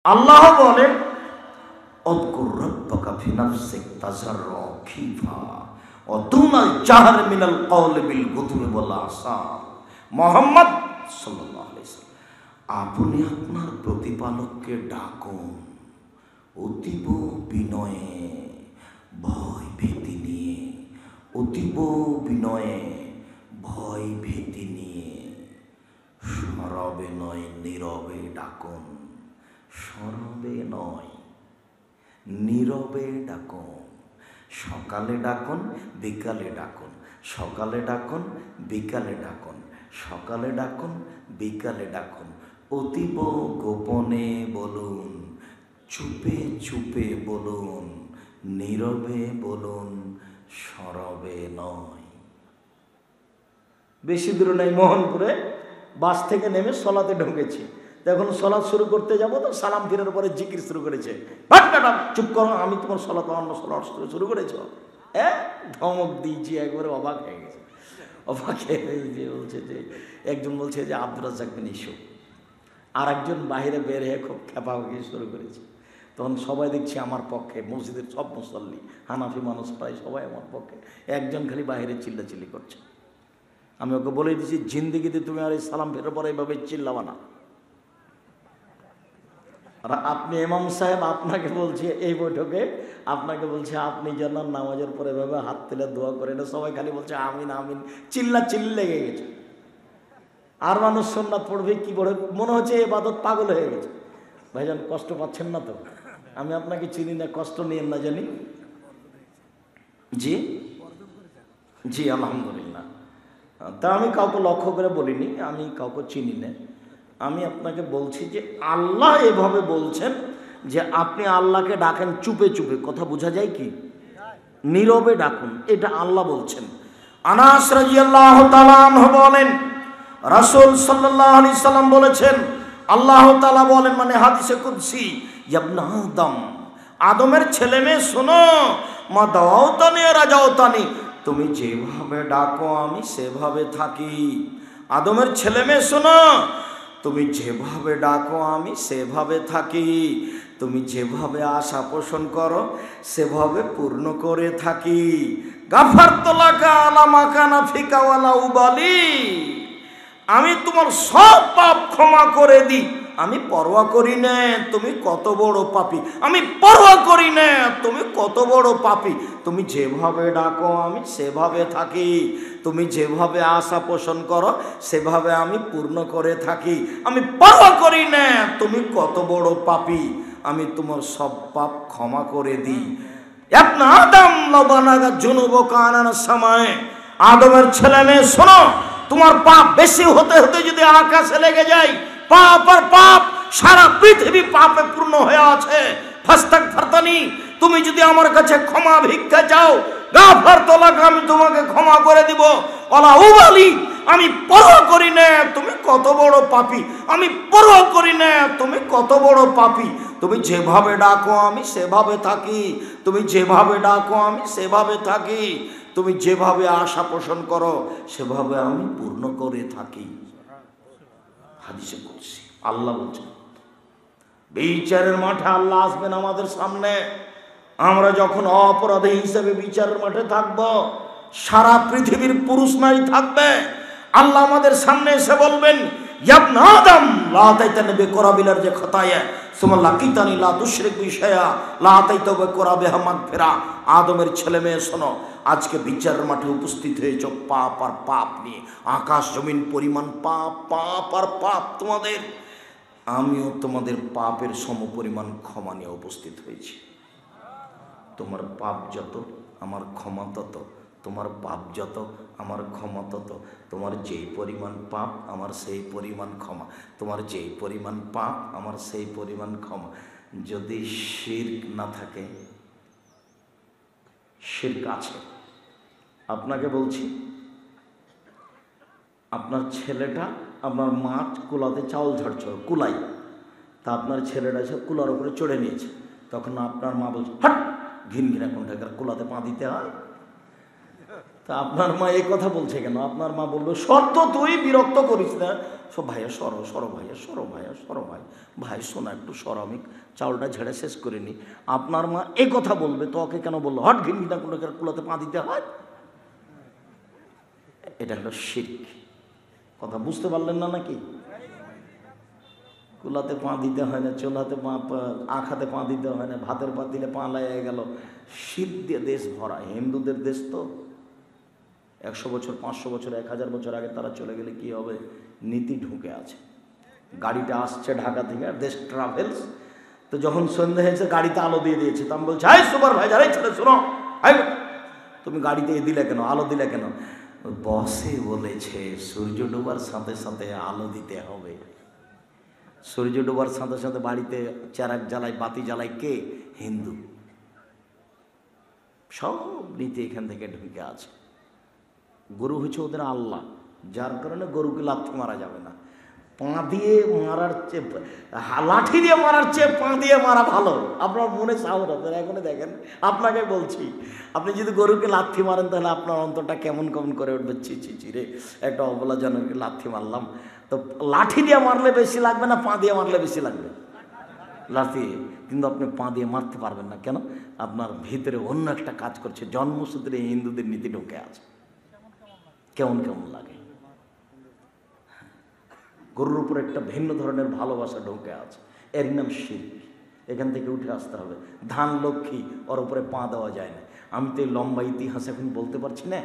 আল্লাহ বলেন অযকুর রাব্বাকা ফি নাফসিক তাযাররুআ খিফা ওয়া দুনাল জাহর মিনাল কওলি বিল গুদুবি ওয়াল আসাল। মুহাম্মদ সাল্লাল্লাহু আলাইহি ওয়াসাল্লাম, আপনি আপনার প্রতিপালককে ডাকুন অতীব বিনয়ে, ভয় ভীতি নিয়ে, অতীব বিনয়ে ভয় ভীতি নিয়ে, সরবে নয় নীরবে ডাকুন, সরবে নয় নীরবে ডাকুন। সকালে ডাকুন, বিকালে ডাকুন, সকালে ডাকুন, বিকালে ডাকুন, সকালে ডাকুন, বিকালে ডাকুন। অতীব গোপনে বলুন, চুপে চুপে বলুন, নীরবে বলুন, সরবে নয়। বেশি দূর নাই, মোহনপুরে বাস থেকে নেমে সলাতে ঢুকেছি। এখন সলাৎ শুরু করতে যাবো তো সালাম ফিরার পরে জিকির শুরু করেছে। চুপ করো, আমি তোমার সলাৎ অন্য সলাৎ শুরু করেছ। ধমক দিয়েছি, একবারে অবাক হয়ে গেছে। অবাক হয়ে যে বলছে যে একজন বলছে যে আব্দুর রাজ্জাক বিন ইউসুফ, আর একজন বাইরে বের হয়ে খুব খেপাখেপি শুরু করেছে। তখন সবাই দেখছি আমার পক্ষে, মসজিদের সব মুসল্লি, হানাফি মানুষ প্রায় সবাই আমার পক্ষে, একজন খালি বাইরে চিল্লাচিল্লি করছে। আমি ওকে বলে দিচ্ছি, জিন্দিগিতে তুমি আর এই সালাম ফেরার পরে এইভাবে চিল্লাবা না। আর আপনি ইমাম সাহেব, আপনাকে বলছি এই বৈঠকে, আপনাকে বলছে আপনি যেন নামাজের পরে এভাবে হাত তুলে দোয়া করেন। সবাই খালি বলছে আমিন আমিন, চিল্লা চিল্লি লেগে গেছে। আর মানুষ সুন্নাত পড়বে কি পড়ে, মনে হচ্ছে ইবাদত পাগল হয়ে গেছে। ভাইজান কষ্ট পাচ্ছেন না তো? আমি আপনাকে চিনি না, কষ্ট নিয়েন না জানি। জি জি আলহামদুলিল্লাহ। তা আমি কাউকে লক্ষ্য করে বলিনি, আমি কাউকে চিনি না। আমি আপনাকে বলছি যে আল্লাহ এভাবে বলছেন যে আপনি আল্লাহকে ডাকেন চুপে চুপে। কথা বোঝা যায় কি? নীরবে ডাকুন, এটা আল্লাহ বলছেন। আনাস রাদিয়াল্লাহু তাআলা আনহু বলেন, রাসূল সাল্লাল্লাহু আলাইহি সাল্লাম বলেছেন, আল্লাহ তাআলা বলেন, মানে হাদিসে কুদসি, ইবনে আদম, আদমের ছেলে মেয়ে শোনো, মা দাওতানি রাজাওতানি, তুমি যেভাবে ডাকো আমি সেভাবে থাকি। আদমের ছেলে মেয়ে শোনো, তুমি যেভাবে ডাকো আমি সেভাবে থাকি। তুমি যেভাবে আশা পোষণ করো সেভাবে পূর্ণ করে থাকি। গাফারতু লাকা আলা মা কানা ফিকা ওয়ালা উবালি, আমি তোমার সব পাপ ক্ষমা করে দিই, আমি পরোয়া করি না তুমি কত বড় পাপী, আমি পরোয়া করি না তুমি কত বড় পাপী। তুমি যেভাবে ডাকো আমি সেভাবে থাকি, তুমি যেভাবে আশা পোষণ করো সেভাবে আমি পূর্ণ করে থাকি। আমি পরোয়া করি না তুমি কত বড় পাপী, আমি তোমার সব পাপ ক্ষমা করে দিই। ইবনে আদম লাবানাগা জুনুবুকা আনানাস সামায়ে, আদমের ছেলে মেয়ে শোনো, তোমার পাপ বেশি হতে হতে যদি আকাশে লেগে যায়, পাপ আর পাপ, সারা পৃথিবী পাপে পূর্ণ হয়ে আছে। ফাস্তাগফিরতানি, তুমি যদি আমার কাছে ক্ষমা ভিক্ষা চাও, গাফারতু লাকা, আমি তোমাকে ক্ষমা করে দিব। ওয়ালা উবালি, আমি পরোয়া করি না তুমি কত বড় পাপী, আমি পরোয়া করি না তুমি কত বড় পাপী। তুমি যেভাবে ডাকো আমি সেভাবে থাকি, তুমি যেভাবে ডাকো আমি সেভাবে থাকি, তুমি যেভাবে আশা পোষণ করো সেভাবে আমি পূর্ণ করে থাকি। হাদিসে কুদসি আল্লাহ বলছেন। বিচারের মাঠে আল্লাহ আসবেন আমাদের সামনে। আমরা যখন অপরাধী হিসেবে বিচারের মাঠে থাকব, সারা পৃথিবীর পুরুষ নারী থাকবে, আল্লাহ আমাদের সামনে এসে বলবেন, ইবনে আদম লা তাইতানি বিকরাবিলার যে খতায়া সুম্মা লাকিতানি লা তুশরিক বি শাইআ লা তাইতা বিকরাবিহা মাগফিরা। আদমের ছেলে মেয়ে শোনো, আজকে বিচারের মাঠে উপস্থিত হয়েছ পাপ আর পাপ নিয়ে, আকাশ জমিন পরিমাণ পাপ, পাপ আর পাপ তোমাদের। আমিও তোমাদের পাপের সমপরিমাণ ক্ষমা নিয়ে উপস্থিত হয়েছি। তোমার পাপ যত আমার ক্ষমা তত, তোমার পাপ যত আমার ক্ষমা তত। তোমার যেই পরিমাণ পাপ আমার সেই পরিমাণ ক্ষমা, তোমার যেই পরিমাণ পাপ আমার সেই পরিমাণ ক্ষমা। যদি শিরক না থাকে, শিরক আছে। আপনাকে বলছি, আপনার ছেলেটা, আপনার মা কুলাতে চাউল ঝাড়ছিল, কুলাই, তা আপনার ছেলেটা এসে কুলার উপরে চড়ে নিয়েছে। তখন আপনার মা বলছে, হাট, ঘিন ঘিনা কোনটাকার কুলাতে পা দিতে হয়। তা তা আপনার মা এই কথা বলছে কেন? আপনার মা বললো সত্য, তুই বিরক্ত করিস না। সব ভাইয়া সরো সরো, ভাইয়া সরো, ভাইয়া সরো, ভাই ভাই শোনা একটু সরো, আমি চাউলটা ঝেড়ে শেষ করে নি। আপনার মা এই কথা বলবে তো ওকে কেন বললো হট ঘিন্না কুলাতে পা দিতে হয়? এটা হলো শিরক। কথা বুঝতে পারলেন না নাকি? কুলাতে পা দিতে হয় না, চোলাতে পা, আখাতে পা দিতে হয় না, ভাতের পা দিলে পা লেগে গেল। শিরক দিয়ে দেশ ভরা। হিন্দুদের দেশ তো 100 বছর, 500 বছর, 1000 বছর আগে তারা চলে গেলে কি হবে? নীতি ঢুকে আছে। গাড়িটা আসছে ঢাকা থেকে, দেশ ট্রাভেলস, তো যখন সন্ধ্যা হয়েছে গাড়িতে আলো দিয়ে দিয়েছে, তো আমি বলছি হাই সুপারভাইজার, এই ছেলে শোনো, তুমি গাড়িতে দিলে কেন, আলো দিলে কেন? বসে বলেছে সূর্য ডোবার সাথে সাথে আলো দিতে হবে। সূর্য ডোবার সাথে সাথে বাড়িতে চেরাক জ্বালায়, বাতি জ্বালায় কে? হিন্দু। সব নীতি এখান থেকে ঢুকে আছে। গরু হচ্ছে ওদের আল্লাহ, যার কারণে গরুকে লাথি মারা যাবে না। পা দিয়ে মারার চেয়ে, লাঠি দিয়ে মারার চেয়ে পা দিয়ে মারা ভালো। আপনার মনে সাহস আপনার এখনই দেখেন, আপনাকে বলছি, আপনি যদি গরুকে লাথি মারেন তাহলে আপনার অন্তরটা কেমন কেমন করে উঠবে, ছি ছি ছি রে, একটা অবলা জনকে লাথি মারলাম। তো লাঠি দিয়ে মারলে বেশি লাগবে না পা দিয়ে মারলে বেশি লাগবে? লাথি। কিন্তু আপনি পা দিয়ে মারতে পারবেন না কেন? আপনার ভিতরে অন্য একটা কাজ করছে, জন্মসূত্রে হিন্দুদের নীতি ঢুকে আছে। কেমন কেমন লাগে। গরুর উপর একটা ভিন্ন ধরনের ভালোবাসা ঢুকে আছে, এর নাম শিরক। এখান থেকে উঠে আসতে হবে। ধান লক্ষ্মী, ওর উপরে পা দেওয়া যায় না। আমি তো এই লম্বা ইতিহাস এখন বলতে পারছি না।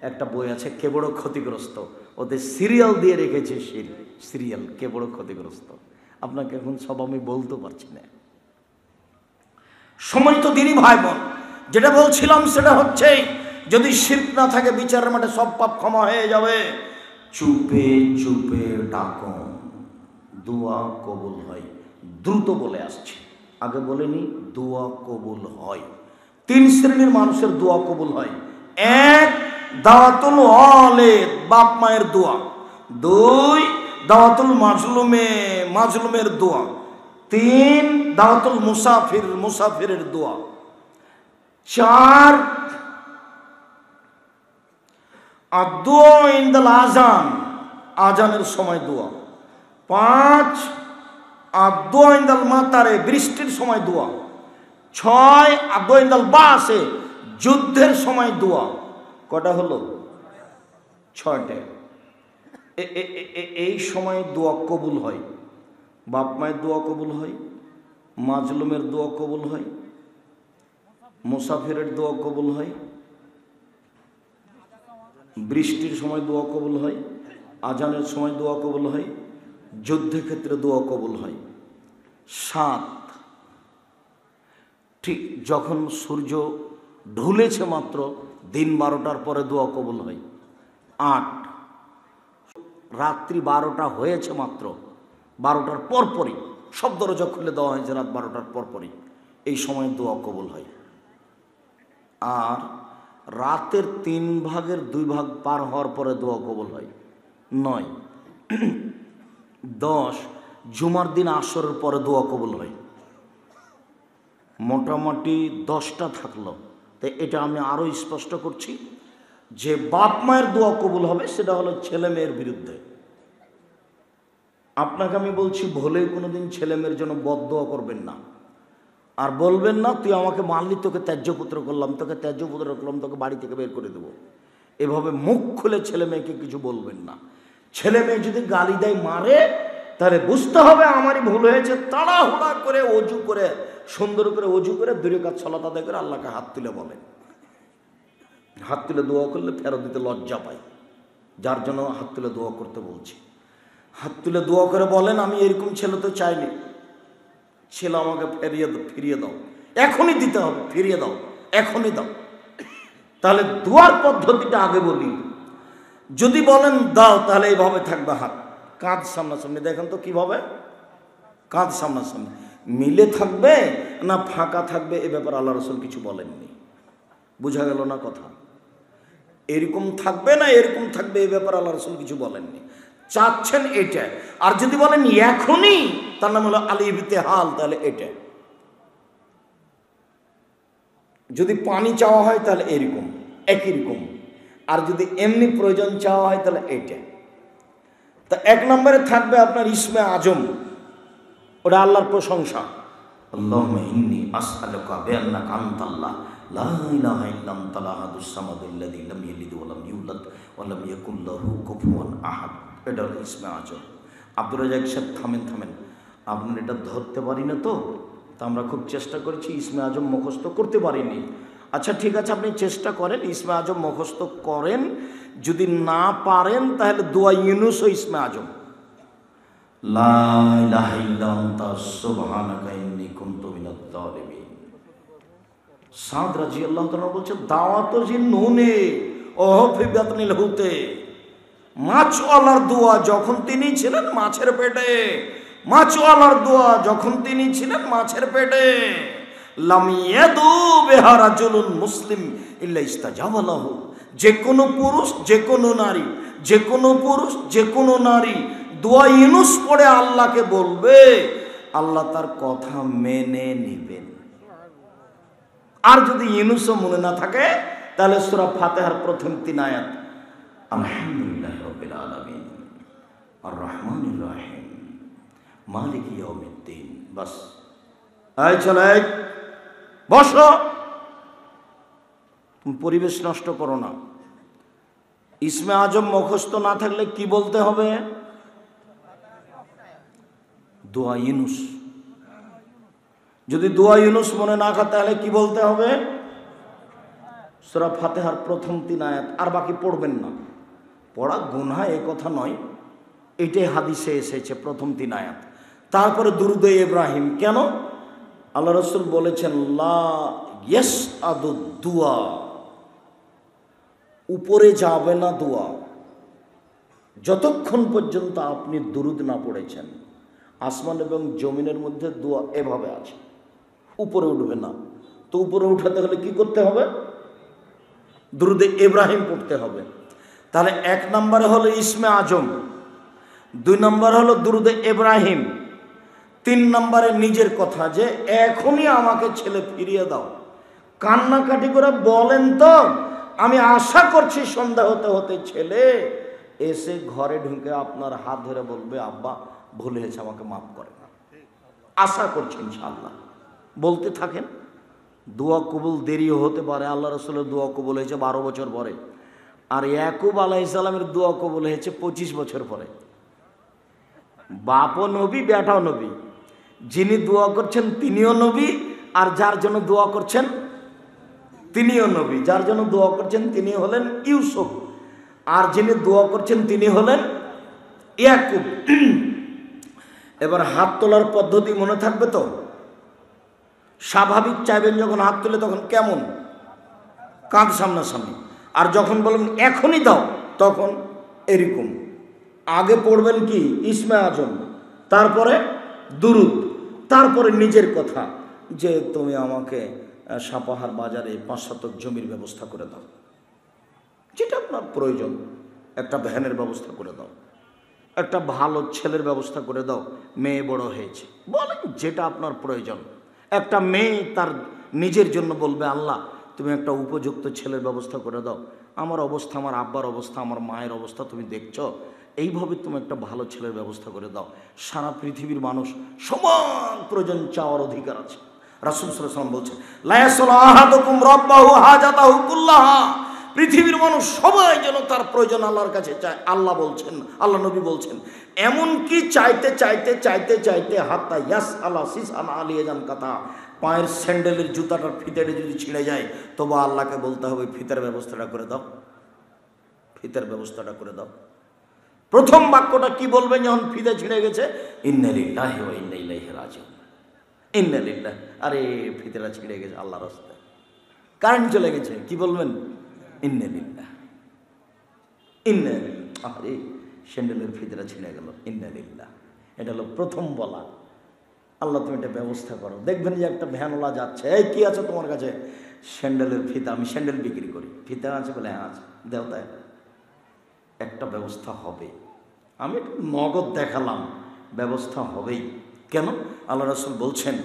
একটা বই আছে কে বড় ক্ষতিগ্রস্ত, ওদের সিরিয়াল দিয়ে রেখেছে সিরিয়াল কে বড় ক্ষতিগ্রস্ত। আপনাকে এখন সব আমি বলতে পারছি না। সময় তো দিনই ভাই বোন, যেটা বলছিলাম সেটা হচ্ছে, যদি শিরক না থাকে বিচারের মাঠে সব পাপ ক্ষমা হয়ে যাবে। চুপে চুপে ডাকো, দোয়া কবুল হয়। দ্রুত বলে আসছে, আগে বলেনি, দোয়া কবুল হয়। 3 শ্রেণীর মানুষের দোয়া কবুল হয়। 1, দাওয়াতুল ওয়ালিদ, বাপ মায়ের দোয়া। 2, দাওয়াতুল মাজলুমের দোয়া। 3, দাওয়াতুল মুসাফিরের দোয়া। 4, আদুয়া ইনদাল আজান, আজানের সময় দোয়া। 5, আদুয়া ইনদাল মাতারে, বৃষ্টির সময় দোয়া। 6, আদুয়া ইনদাল বাসে, যুদ্ধের সময় দোয়া। কটা হলো? 6টে। এই সময় দোয়া কবুল হয়। বাপ মায়ের দোয়া কবুল হয়, মাজলুমের দোয়া কবুল হয়, মুসাফিরের দোয়া কবুল হয়, বৃষ্টির সময় দোয়া কবুল হয়, আজানের সময় দোয়া কবুল হয়, যুদ্ধের ক্ষেত্রে দোয়া কবুল হয়। 7, ঠিক যখন সূর্য ঢুলেছে মাত্র, দিন 12টার পরে দোয়া কবুল হয়। 8, রাত্রি 12টা হয়েছে মাত্র, 12টার পরপরই, সব দরজা খুলে দেওয়া হয়েছে রাত 12টার পরপরই, এই সময় দোয়া কবুল হয়। আর রাতের 3 ভাগের 2 ভাগ পার হওয়ার পরে দোয়া কবুল হয়। 9, 10, জুমার দিন আসরের পরে দোয়া কবুল হয়। মোটামুটি 10টা থাকলো। তো এটা আমি আরও স্পষ্ট করছি, যে বাপ মায়ের দোয়া কবুল হবে সেটা হলো ছেলে মেয়ের বিরুদ্ধে। আপনাকে আমি বলছি, ভুলেও কোনোদিন ছেলে মেয়ের জন্য বদদোয়া করবেন না। আর বলবেন না তুই আমাকে মারলি, তোকে ত্যায্যপুত্র করলাম, তোকে বাড়ি থেকে বের করে দেবো। এভাবে মুখ খুলে ছেলে মেয়েকে কিছু বলবেন না। ছেলে মেয়ে যদি গালি দেয়, মারে, তাহলে বুঝতে হবে আমারই ভুল হয়েছে। তাড়াহুড়া করে অজু করে, সুন্দর করে অজু করে, 2 রাকাত সালাত আদায় করে আল্লাহকে হাত তুলে বলেন। হাত তুলে দোয়া করলে ফেরত দিতে লজ্জা পাই, যার জন্য হাত তুলে দোয়া করতে বলছি। হাত তুলে দোয়া করে বলেন, আমি এরকম ছেলে তো চাইনি, ছেলে আমাকে ফিরিয়ে দাও, এখনই দিতে হবে, ফিরিয়ে দাও, এখনই দাও। তাহলে দোয়ার পদ্ধতিটা আগে বলি। যদি বলেন দাও, তাহলে এইভাবে থাকবে হাত, কাঁধ সামনাসামনি। দেখেন তো কিভাবে, কাঁধ সামনাসামনি মিলে থাকবে না ফাঁকা থাকবে, এ ব্যাপারে আল্লাহ রাসূল কিছু বলেননি। বোঝা গেল না কথা? এরকম থাকবে না এরকম থাকবে, এ ব্যাপারে আল্লাহ রাসূল কিছু বলেননি। চাচ্ছেন এটা। আর যদি বলেন এখনই, তার নাম হলো আলিবিতে হাল, তাহলে এটা। যদি পানি চাওয়া হয় তাহলে এরকম, একই রকম। আর যদি এমনি প্রয়োজন চাওয়া হয় তাহলে এইটা। তা 1 নম্বরে থাকবে আপনার ইসমে আজম, ওটা আল্লাহর প্রশংসা। আল্লাহুম্মা ইন্নী আসআলুকা বিআন্নাকা আনতাল্লাহ লা ইলাহা ইল্লা আনতাল আহাদুস সামাদুল্লাযী লাম ইয়ালিদ ওয়া লাম ইউলাদ ওয়া লাম ইয়াকুল লাহু কুফুয়ান আহাদ। এটা হলো ইসমে আজম। আব্দুর রাজ্জাক সাহেব থামেন, আপনার এটা ধরতে পারি না তো আমরা খুব চেষ্টা করেছি, ইসমে আজম মুখস্থ করতে পারিনি। আচ্ছা ঠিক আছে, আপনি চেষ্টা করেন, ইসমে আজম মুখস্থ করেন। যদি না পারেন তাহলে দোয়া ইউনুস ও ইসমে আজম, লা ইলাহা ইল্লা আনতা সুবহানাকা ইন্নী কুনতু মিনাজ জালিমিন। সাদ রাদিয়াল্লাহু তাআলা বলছেন দাওয়াতো জি নুনে ওহ ফি বাতনিল হুতে, মাছওয়ালার দোয়া যখন তিনি ছিলেন মাছের পেটে, মাছওয়ালার দোয়া যখন তিনি ছিলেন মাছের পেটে, লাম ইয়াদু বিহা রাজুলুন মুসলিম ইল্লা ইস্তাজাবা লাহু। যে কোনো পুরুষ যে কোনো নারী, যে কোনো পুরুষ যে কোনো নারী দোয়া ইউনুস পড়ে আল্লাহকে বলবে, আল্লাহ তার কথা মেনে নেবেন। আর যদি ইউনুসও মনে না থাকে তাহলে সূরা ফাতিহার প্রথম 3 আয়াত আলহামদুলিল্লাহি রাব্বিল আলামিন আর রহমানির রহিম মালিক ইয়াউমিদ্দিন, বাস। এই চলে বসো, তুমি পরিবেশ নষ্ট করো না। ইসমে আজম মুখস্থ না থাকলে কি বলতে হবে? দোয়া ইউনুস। যদি দোয়া ইউনুস মনে না থাকে তাহলে কি বলতে হবে? সূরা ফাতিহার প্রথম 3 আয়াত, আর বাকি পড়বেন না। পড়া গুনাহ এ কথা নয়, এটাই হাদিসে এসেছে, প্রথম 3 আয়াত। তারপরে দুরুদে ইব্রাহিম। কেন? আল্লাহ রাসূল বলেছেন লা ইয়াসআদু দুআ, উপরে যাবে না দোয়া যতক্ষণ পর্যন্ত আপনি দুরুদ না পড়েছেন। আসমান এবং জমিনের মধ্যে দোয়া এভাবে আছে, উপরে উঠবে না। তো উপরে উঠাতে হলে কি করতে হবে? দুরুদে ইব্রাহিম পড়তে হবে। তাহলে 1 নম্বরে হলো ইসমে আজম, 2 নম্বর হলো দুরুদে ইব্রাহিম, 3 নম্বরে নিজের কথা, যে এখনই আমাকে ছেলে ফিরিয়ে দাও। কান্নাকাটি করে বলেন তো, আমি আশা করছি সন্ধ্যা হতে হতে ছেলে এসে ঘরে ঢুকে আপনার হাত ধরে বলবে আব্বা ভুল হয়েছে, আমাকে মাফ করে না। আশা করছি ইনশাআল্লাহ। বলতে থাকেন, দোয়া কবুল দেরিও হতে পারে। আল্লাহ রাসূলের দোয়া কবুল হয়েছে 12 বছর পরে, আর ইয়াকুব আলাইহিস সালামের দোয়া কবুল হয়েছে 25 বছর পরে। বাপও নবী বেটাও নবী, যিনি দোয়া করছেন তিনিও নবী, আর যার জন্য দোয়া করছেন তিনিও নবী। যার জন্য দোয়া করছেন তিনি হলেন ইউসুফ, আর যিনি দোয়া করছেন তিনি হলেন ইয়াকুব। এবার হাত তোলার পদ্ধতি মনে থাকবে তো? স্বাভাবিক চাইবেন যখন হাত তুলে তখন কেমন? কাঁধ সামনাসামনি। আর যখন বলবেন এখনই দাও তখন এরকম। আগে পড়বেন কি? ইসমে আজম, তারপরে দুরুদ, তারপরে নিজের কথা, যে তুমি আমাকে সাপাহার বাজারে 5 শতক জমির ব্যবস্থা করে দাও, যেটা আপনার প্রয়োজন। একটা ভ্যানের ব্যবস্থা করে দাও, একটা ভালো ছেলের ব্যবস্থা করে দাও, মেয়ে বড় হয়েছে, বলেন যেটা আপনার প্রয়োজন। একটা মেয়ে তার নিজের জন্য বলবে আল্লাহ তুমি একটা উপযুক্ত ছেলের ব্যবস্থা করে দাও, আমার অবস্থা, আমার আব্বার অবস্থা, আমার মায়ের অবস্থা তুমি দেখছো, এইভাবে তুমি একটা ভালো ছেলের ব্যবস্থা করে দাও। সারা পৃথিবীর মানুষ সমান প্রয়োজন চাওয়ার অধিকার আছে। রাসূল সাল্লাল্লাহু আলাইহি ওয়াসাল্লাম বলছেন লা ইয়াসআলু আহাদুকুম রাব্বাহু হাজাতাহু কুল্লাহা, পৃথিবীর মানুষ সবাই যেন তার প্রয়োজন আল্লাহর কাছে চায়। আল্লাহ বলছেন, আল্লাহ নবী বলছেন, এমন কি চাইতে চাইতে চাইতে চাইতে হাত্তা ইয়াসআলা সিসআন আলিয়াজান কাতা, পায়ের স্যান্ডেলের জুতাটার ফিতেটা যদি ছিঁড়ে যায় তবু আল্লাহকে বলতে হবে ফিতের ব্যবস্থাটা করে দাও, ফিতের ব্যবস্থাটা করে দাও। প্রথম বাক্যটা কি বলবেন যখন ফিতে ছিঁড়ে গেছে? ইন্না লিল্লাহি ওয়া ইন্না ইলাইহি রাজিউন। ইন্না লিল্লাহ, আরে ফিতেটা ছিঁড়ে গেছে আল্লাহর রাস্তায়, কারেন্ট চলে গেছে, কি বলবেন? ইন্না লিল্লাহ, ইন্না লিল্লাহ, আরে স্যান্ডেলের ফিতেটা ছিঁড়ে গেল, ইন্না লিল্লাহ। এটা হলো প্রথম বলা। আল্লাহ তুমি এটা ব্যবস্থা করো। দেখবেন যে একটা ভ্যানওয়ালা যাচ্ছে, এই কি আছে তোমার কাছে? স্যান্ডেলের ফিতা, আমি স্যান্ডেল বিক্রি করি। ফিতা আছে বলে হ্যাঁ আছে, দেও, তাই একটা ব্যবস্থা হবে। আমি নগদ দেখালাম, ব্যবস্থা হবেই। কেন? আল্লাহ রাসূল বলছেন